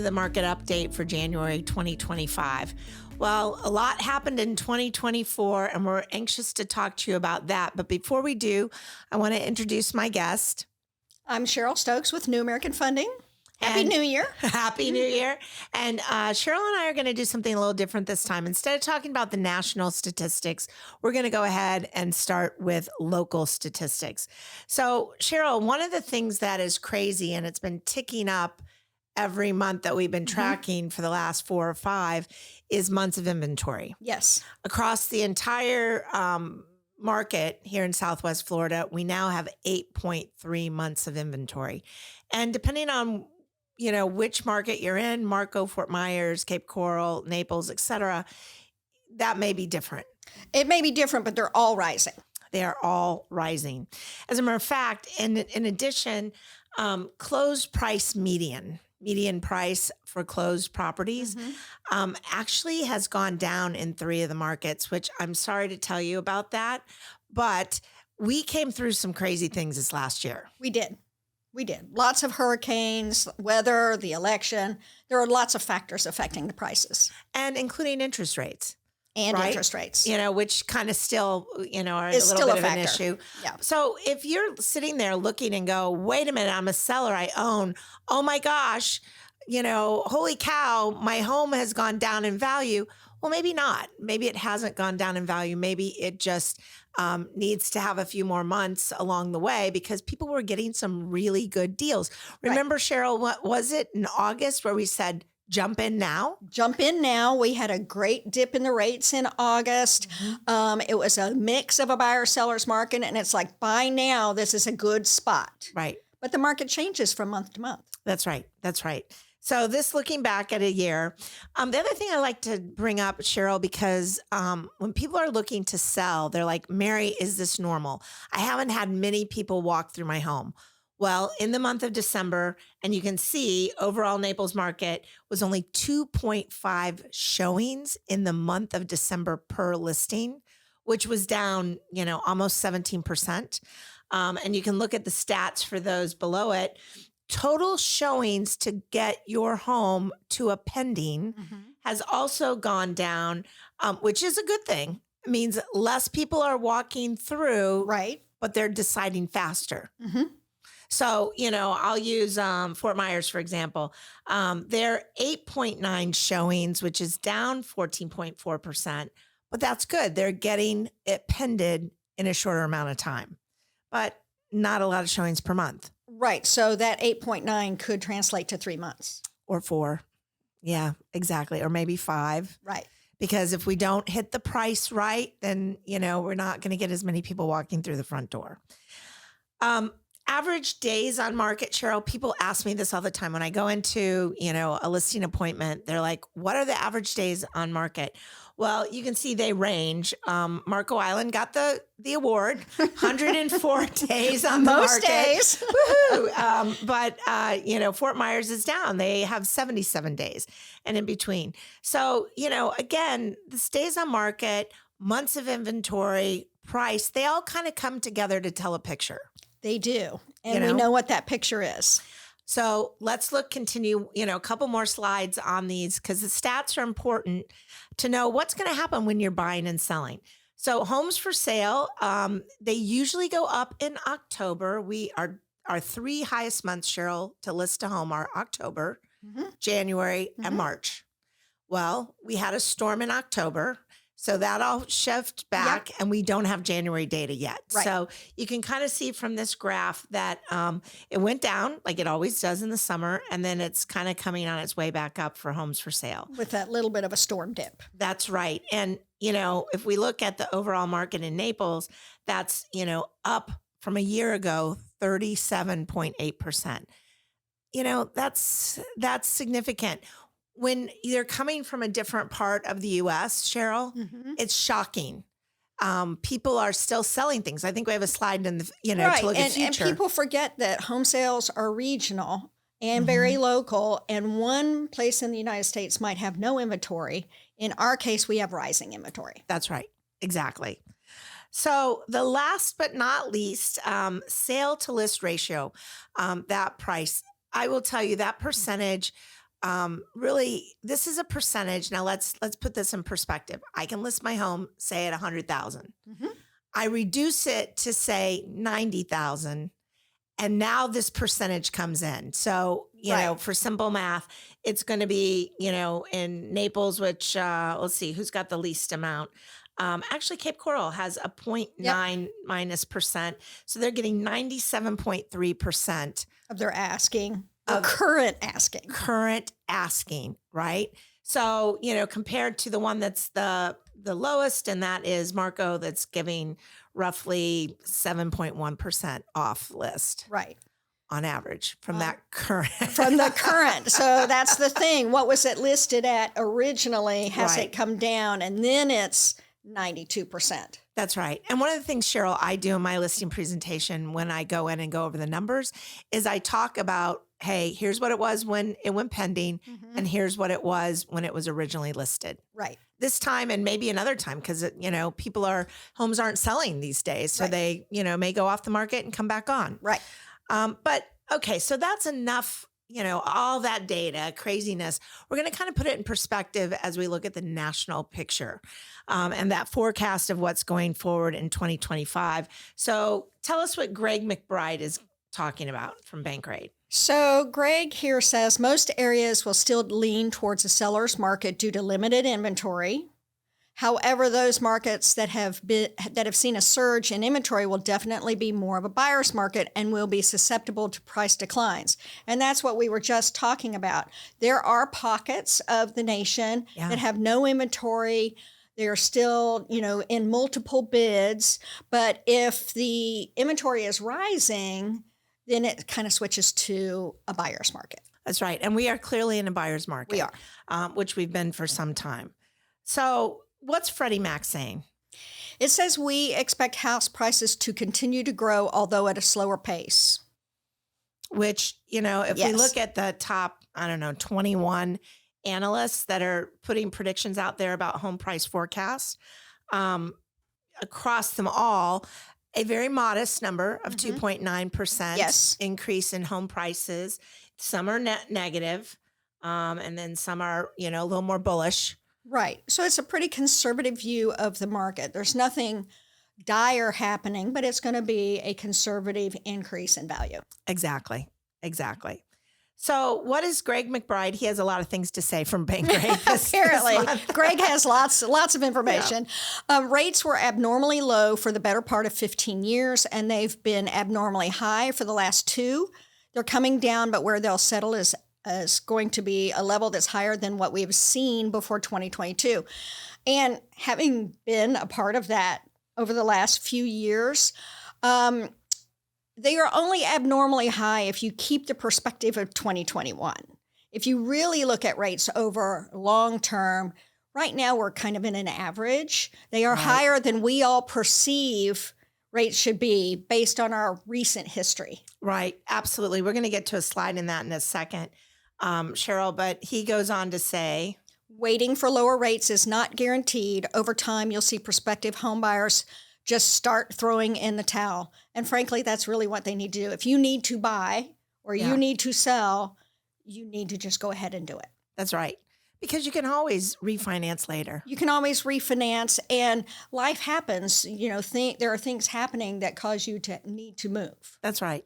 the market update for January 2025. Well, a lot happened in 2024, and we're anxious to talk to you about that. But before we do, I want to introduce my guest. I'm Cheryl Stokes with New American Funding. Happy New Year. Happy New Year. And Cheryl and I are going to do something a little different this time. Instead of talking about the national statistics, we're going to go ahead and start with local statistics. So, Cheryl, one of the things that is crazy, and it's been ticking up every month that we've been tracking for the last 4 or 5, is months of inventory. Yes. Across the entire market here in Southwest Florida, we now have 8.3 months of inventory. And depending on which market you're in, Marco, Fort Myers, Cape Coral, Naples, etc., that may be different. It may be different, but they're all rising. They are all rising. As a matter of fact, in addition, closed price median price for closed properties actually has gone down in 3 of the markets, which I'm sorry to tell you about that, but we came through some crazy things this last year. We did. Lots of hurricanes, weather, the election. There are lots of factors affecting the prices. And including interest rates. And right? interest rates. Which kind of still, are Is a little bit of factor. an issue. Yeah. So if you're sitting there looking and go, wait a minute, I'm a seller, I own, oh my gosh, holy cow, my home has gone down in value. Well, maybe not. Maybe it hasn't gone down in value. Maybe it just needs to have a few more months along the way because people were getting some really good deals. Remember, right. Cheryl, what was it in August where we said, jump in now? Jump in now. We had a great dip in the rates in August. It was a mix of a buyer-seller's market, and it's like, buy now, this is a good spot. Right. But the market changes from month to month. That's right. So this looking back at a year, the other thing I like to bring up, Cheryl, because when people are looking to sell, they're like, Mary, is this normal? I haven't had many people walk through my home. Well, in the month of December, and you can see overall Naples market was only 2.5 showings in the month of December per listing, which was down, almost 17%. And you can look at the stats for those below it. Total showings to get your home to a pending has also gone down, which is a good thing. It means less people are walking through, right? But they're deciding faster. So, I'll use Fort Myers, for example. They're 8.9 showings, which is down 14.4%, but that's good. They're getting it pended in a shorter amount of time, but not a lot of showings per month. Right. So that 8.9 could translate to 3 months. Or 4. Yeah, exactly. Or maybe 5. Right. Because if we don't hit the price right, then, we're not going to get as many people walking through the front door. Average days on market, Cheryl, people ask me this all the time. When I go into, a listing appointment, they're like, what are the average days on market? Well, you can see they range. Marco Island got the award, 104 days on the Most market. days. Woohoo. But Fort Myers is down. They have 77 days and in between. So, again, the days on market, months of inventory, price, they all kind of come together to tell a picture. They do. And we know what that picture is. So let's continue, a couple more slides on these because the stats are important to know what's going to happen when you're buying and selling. So homes for sale, they usually go up in October. Our 3 highest months, Cheryl, to list a home are October, January, and March. Well, we had a storm in October. So that all shift back and we don't have January data yet. Right. So you can kind of see from this graph that it went down like it always does in the summer. And then it's kind of coming on its way back up for homes for sale. With that little bit of a storm dip. That's right. And, if we look at the overall market in Naples, that's, up from a year ago, 37.8%. That's significant. When you're coming from a different part of the U.S., Cheryl, it's shocking. People are still selling things. I think we have a slide in the, right. to look at future. And people forget that home sales are regional and very local. And one place in the United States might have no inventory. In our case, we have rising inventory. That's right. Exactly. So the last but not least, sale to list ratio, that price, I will tell you that percentage really, this is a percentage. Now let's put this in perspective. I can list my home, say at 100,000. Mhm. I reduce it to say 90,000. And now this percentage comes in. So, Right. for simple math, it's going to be, in Naples, which, let's see, who's got the least amount? Actually, Cape Coral has a point Yep. 0.9 minus percent. So they're getting 97.3% Of their asking, or of current asking. current asking, right? So, compared to the one that's the lowest, and that is Marco, that's giving roughly 7.1% off list Right. on average from Um, that current. From the current. So that's the thing. What was it listed at originally? Has Right. it come down? And then it's 92%. That's right. And one of the things, Cheryl, I do in my listing presentation when I go in and go over the numbers is I talk about, hey, here's what it was when it went pending, Mhm. and here's what it was when it was originally listed. Right. This time and maybe another time, because homes aren't selling these days, so Right. they may go off the market and come back on. Right. But okay, so that's enough. All that data craziness. We're going to kind of put it in perspective as we look at the national picture, and that forecast of what's going forward in 2025. So tell us what Greg McBride is talking about from Bankrate. So Greg here says most areas will still lean towards a seller's market due to limited inventory. However, those markets that have seen a surge in inventory will definitely be more of a buyer's market and will be susceptible to price declines. And that's what we were just talking about. There are pockets of the nation Yeah. that have no inventory. They're still, in multiple bids. But if the inventory is rising, then it kind of switches to a buyer's market. That's right. And we are clearly in a buyer's market. We are. Which we've been for some time. So what's Freddie Mac saying? It says we expect house prices to continue to grow, although at a slower pace. Which, if we Yes. look at the top, 21 analysts that are putting predictions out there about home price forecasts, across them all, a very modest number of 2.9% Yes. increase in home prices. Some are negative, and then some are, a little more bullish. Right. So it's a pretty conservative view of the market. There's nothing dire happening, but it's going to be a conservative increase in value. Exactly. So what is Greg McBride? He has a lot of things to say from Bankrate. Apparently, Greg has lots of information. Yeah. Rates were abnormally low for the better part of 15 years, and they've been abnormally high for the last 2. They're coming down, but where they'll settle is going to be a level that's higher than what we've seen before 2022. And having been a part of that over the last few years, they are only abnormally high if you keep the perspective of 2021. If you really look at rates over long term, right now we're kind of in an average. They are Right. higher than we all perceive rates should be based on our recent history. Right. Absolutely. We're going to get to a slide in that in a second, Cheryl, but he goes on to say, Waiting for lower rates is not guaranteed. Over time, you'll see prospective home buyers just start throwing in the towel. And frankly, that's really what they need to do. If you need to buy or Yeah. you need to sell, you need to just go ahead and do it. that's right. Because you can always refinance later. You can always refinance, and life happens. There are things happening that cause you to need to move. That's right.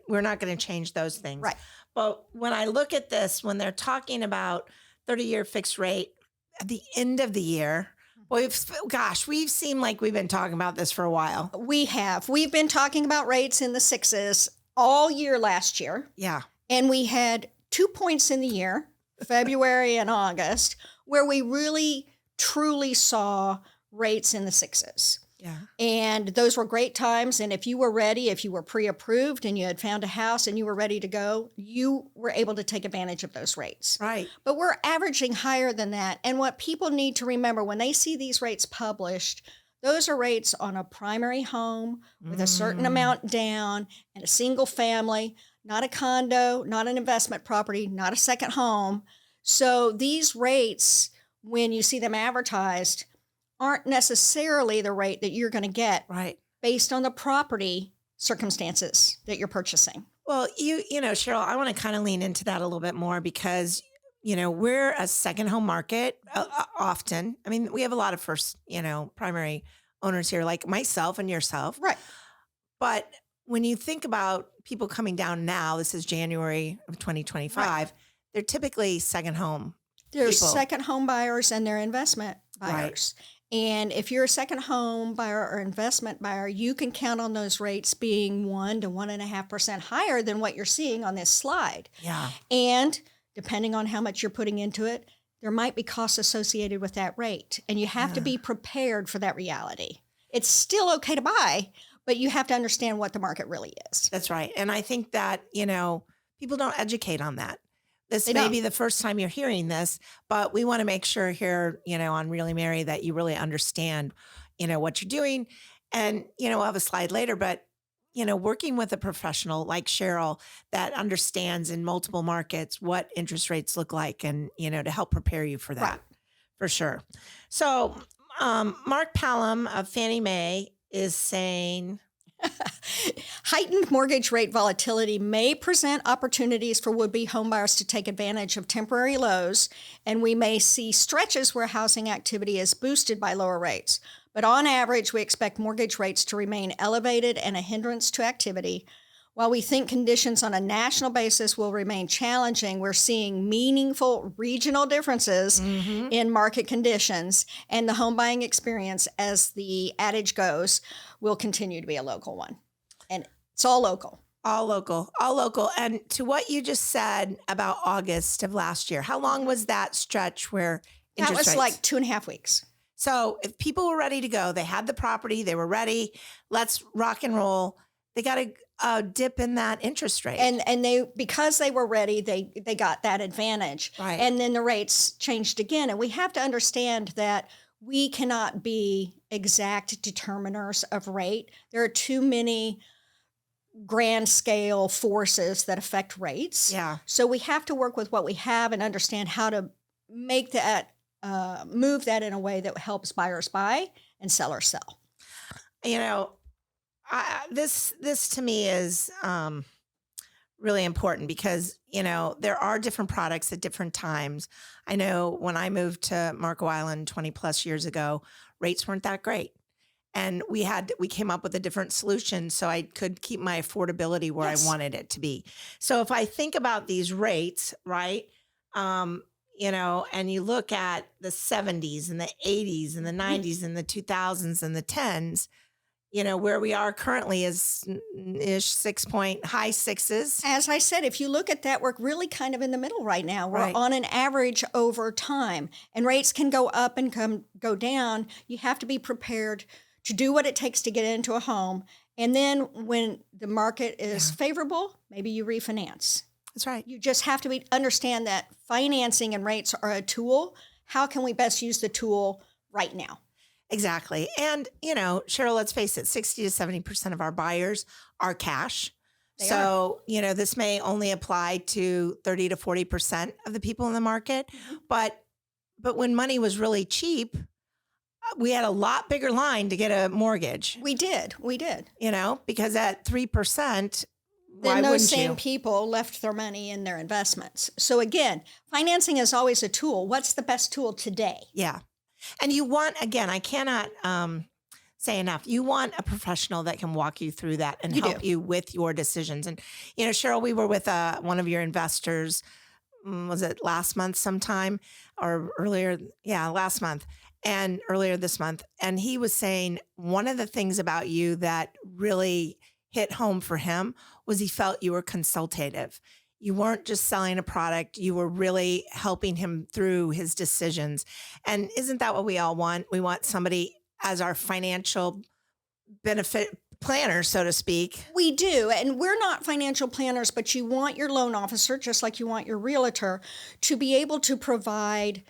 We're not going to change those things. Right. But when I look at this, when they're talking about 30-year fixed rate at the end of the year, we've seemed like we've been talking about this for a while. We've been talking about rates in the 6s all year last year. Yeah. And we had 2 points in the year, February and August, where we really truly saw rates in the 6s. Yeah. And those were great times. And if you were ready, if you were pre-approved and you had found a house and you were ready to go, you were able to take advantage of those rates. Right. But we're averaging higher than that. And what people need to remember when they see these rates published, those are rates on a primary home with a certain amount down and a single family, not a condo, not an investment property, not a second home. So these rates, when you see them advertised, aren't necessarily the rate that you're going to get Right. based on the property circumstances that you're purchasing. Well, Cheryl, I want to kind of lean into that a little bit more because we're a second home market often. I mean, we have a lot of first, primary owners here, like myself and yourself. Right. But when you think about people coming down now, this is January of Right. 2025, they're typically second home There's people. second home buyers and they're investment Right. buyers. And if you're a second home buyer or investment buyer, you can count on those rates being 1 to 1.5% higher than what you're seeing on this slide. Yeah. And depending on how much you're putting into it, there might be costs associated with that rate. And you have to Yeah. be prepared for that reality. It's still okay to buy, but you have to understand what the market really is. That's right. And I think that, people don't educate on that. This They may don't. be the first time you're hearing this, but we want to make sure here, on Really Mary that you really understand, what you're doing. And, we'll have a slide later, but, working with a professional like Cheryl that understands in multiple markets what interest rates look like and, to help prepare you for that, Right. for sure. So, Mark Pallam of Fannie Mae is saying, Heightened mortgage rate volatility may present opportunities for would-be homebuyers to take advantage of temporary lows, and we may see stretches where housing activity is boosted by lower rates. But on average, we expect mortgage rates to remain elevated and a hindrance to activity. While we think conditions on a national basis will remain challenging, we're seeing meaningful regional differences in market conditions, and the home buying experience, as the adage goes, will continue to be a local one. And it's all local. all local, all local. And to what you just said about August of last year, how long was that stretch where That interest was rates? like 2.5 weeks. So if people were ready to go, they had the property, they were ready, let's rock and roll. They got a dip in that interest rate. And they, because they were ready, they got that advantage. Right. And then the rates changed again. And we have to understand that we cannot be exact determiners of rate. There are too many grand scale forces that affect rates. Yeah. So we have to work with what we have and understand how to make that, move that in a way that helps buyers buy and sellers sell. You know, this to me is really important because, you know, there are different products at different times. I know when I moved to Marco Island 20 plus years ago, rates weren't that great. And we came up with a different solution so I could keep my affordability where Yes. I wanted it to be. So if I think about these rates, right, you know, and you look at the 70s and the 80s and the 90s and the 2000s and the 10s, you know, where we are currently is ish 6 point high sixes. As I said, if you look at that, we're really kind of in the middle right now. We're Right. on an average over time, and rates can go up and go down. You have to be prepared to do what it takes to get into a home. And then when the market is favorable, maybe you refinance. That's right. You just have to understand that financing and rates are a tool. How can we best use the tool right now? Exactly. And, you know, Cheryl, let's face it, 60 to 70% of our buyers are cash. They So, you know, this may only apply to 30 to 40% of the people in the market. But when money was really cheap, we had a lot bigger line to get a mortgage, We did. you know, because at 3%, why Then those wouldn't same you? people left their money in their investments. So again, financing is always a tool. What's the best tool today? Yeah. And you want, again, I cannot say enough, you want a professional that can walk you through that and You help do. you with your decisions. And, you know, Cheryl, we were with one of your investors, was it last month sometime or earlier? Yeah, last month and earlier this month. And he was saying one of the things about you that really hit home for him was he felt you were consultative. You weren't just selling a product, you were really helping him through his decisions. And isn't that what we all want? We want somebody as our financial benefit planner, so to speak. We do. And we're not financial planners, but you want your loan officer, just like you want your realtor, to be able to provide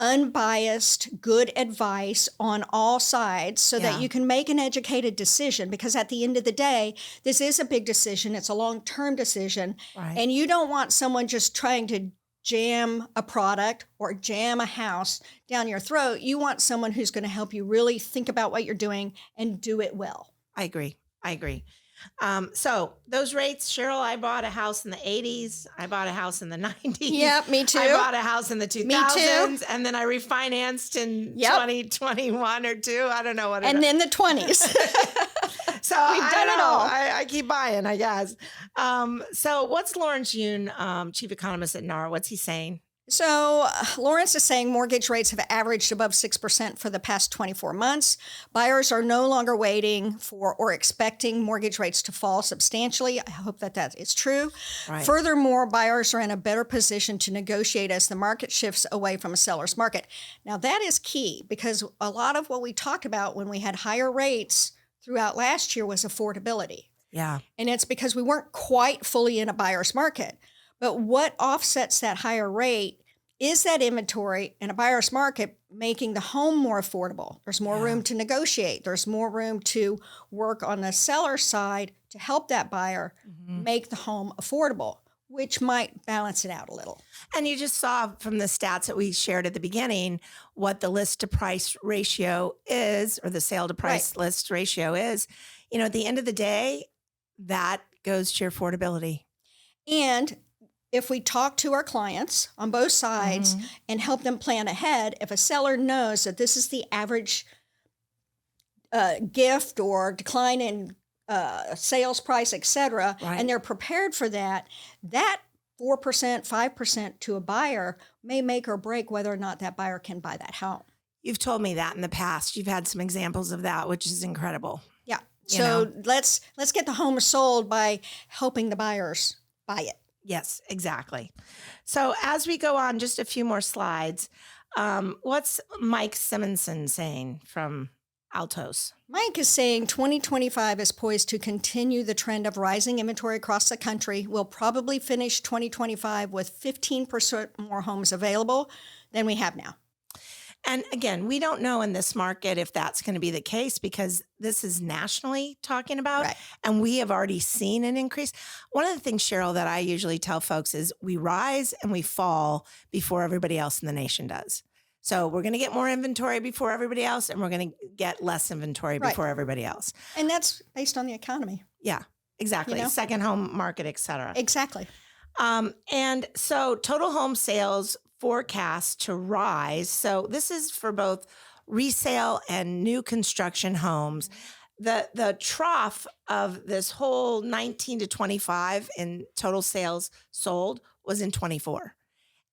unbiased, good advice on all sides so Yeah. that you can make an educated decision. Because at the end of the day, this is a big decision. It's a long-term decision. Right. And you don't want someone just trying to jam a product or jam a house down your throat. You want someone who's going to help you really think about what you're doing and do it well. I agree. So those rates, Cheryl, I bought a house in the 80s. I bought a house in the 90s. Yep, me too. I bought a house in the Me too. 2000s. And then I refinanced in Yep. 2021 or two. I don't know what And then the 20s. So We've I done don't it know. all. I keep buying, I guess. So what's Lawrence Yoon, chief economist at NAR? What's he saying? So Lawrence is saying mortgage rates have averaged above 6% for the past 24 months. Buyers are no longer waiting for or expecting mortgage rates to fall substantially. I hope that is true. Right. Furthermore, buyers are in a better position to negotiate as the market shifts away from a seller's market. Now, that is key because a lot of what we talked about when we had higher rates throughout last year was affordability. Yeah. And it's because we weren't quite fully in a buyer's market. But what offsets that higher rate is that inventory in a buyer's market making the home more affordable. There's more room to negotiate. There's more room to work on the seller side to help that buyer make the home affordable, which might balance it out a little. And you just saw from the stats that we shared at the beginning what the list to price ratio is, or the sale to price list ratio is. You know, at the end of the day, that goes to your affordability. And if we talk to our clients on both sides and help them plan ahead, if a seller knows that this is the average gift or decline in sales price, et cetera, and they're prepared for that, that 4%, 5% to a buyer may make or break whether or not that buyer can buy that home. You've told me that in the past. You've had some examples of that, which is incredible. Yeah. So let's get the home sold by helping the buyers buy it. Yes, exactly. So as we go on, just a few more slides. What's Mike Simonson saying from Altos? Mike is saying 2025 is poised to continue the trend of rising inventory across the country. We'll probably finish 2025 with 15% more homes available than we have now. And again, we don't know in this market if that's going to be the case because this is nationally talking about, and we have already seen an increase. One of the things, Cheryl, that I usually tell folks is we rise and we fall before everybody else in the nation does. So we're going to get more inventory before everybody else, and we're going to get less inventory before everybody else. And that's based on the economy. Yeah, exactly. You know? Second home market, et cetera. Exactly. And so total home sales forecast to rise. So this is for both resale and new construction homes. The trough of this whole 19 to 25 in total sales sold was in 24.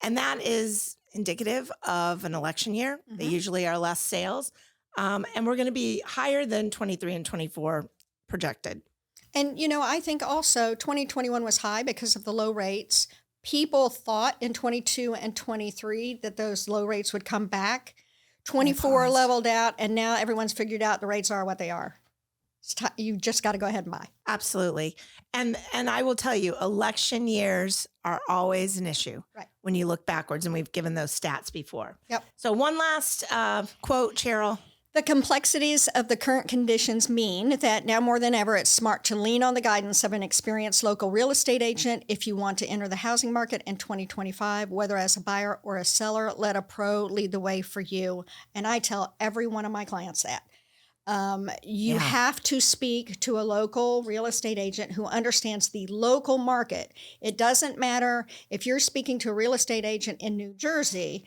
And that is indicative of an election year. They usually are less sales. And we're going to be higher than 23 and 24 projected. And, you know, I think also 2021 was high because of the low rates. People thought in 22 and 23 that those low rates would come back. 24 leveled out, and now everyone's figured out the rates are what they are. You just got to go ahead and buy. Absolutely. And I will tell you, election years are always an issue when you look backwards, and we've given those stats before. Yep. So one last quote, Cheryl. The complexities of the current conditions mean that now more than ever, it's smart to lean on the guidance of an experienced local real estate agent if you want to enter the housing market in 2025, whether as a buyer or a seller. Let a pro lead the way for you. And I tell every one of my clients that. You have to speak to a local real estate agent who understands the local market. It doesn't matter if you're speaking to a real estate agent in New Jersey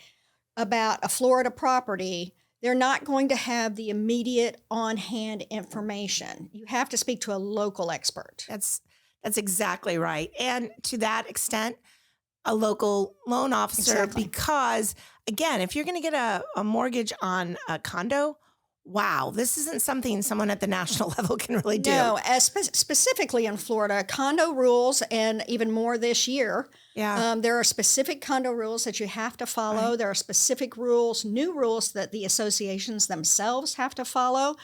about a Florida property. They're not going to have the immediate on-hand information. You have to speak to a local expert. That's exactly right. And to that extent, a local loan officer, because again, if you're going to get a mortgage on a condo, wow, this isn't something someone at the national level can really do. No, specifically in Florida, condo rules, and even more this year. Yeah. There are specific condo rules that you have to follow. There are specific rules, new rules that the associations themselves have to follow.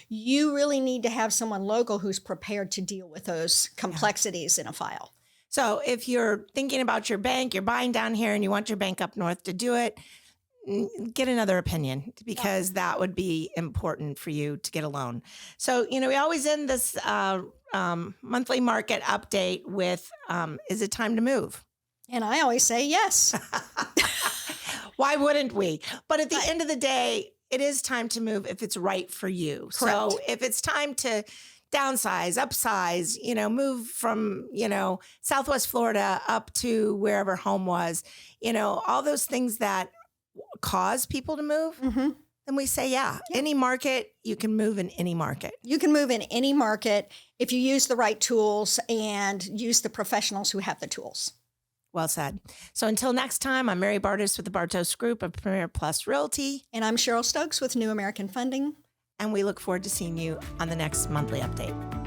You really need to have someone local who's prepared to deal with those complexities in a file. So if you're thinking about your bank, you're buying down here and you want your bank up north to do it, get another opinion because that would be important for you to get a loan. So, you know, we always end this monthly market update with, is it time to move? And I always say yes. Why wouldn't we? But at the end of the day, it is time to move if it's right for you. Correct. So if it's time to downsize, upsize, move from, Southwest Florida up to wherever home was, all those things that cause people to move. Mm-hmm. Then we say, any market, you can move in any market. You can move in any market if you use the right tools and use the professionals who have the tools. Well said. So until next time, I'm Mary Bartos with the Bartos Group of Premier Plus Realty. And I'm Cheryl Stokes with New American Funding. And we look forward to seeing you on the next monthly update.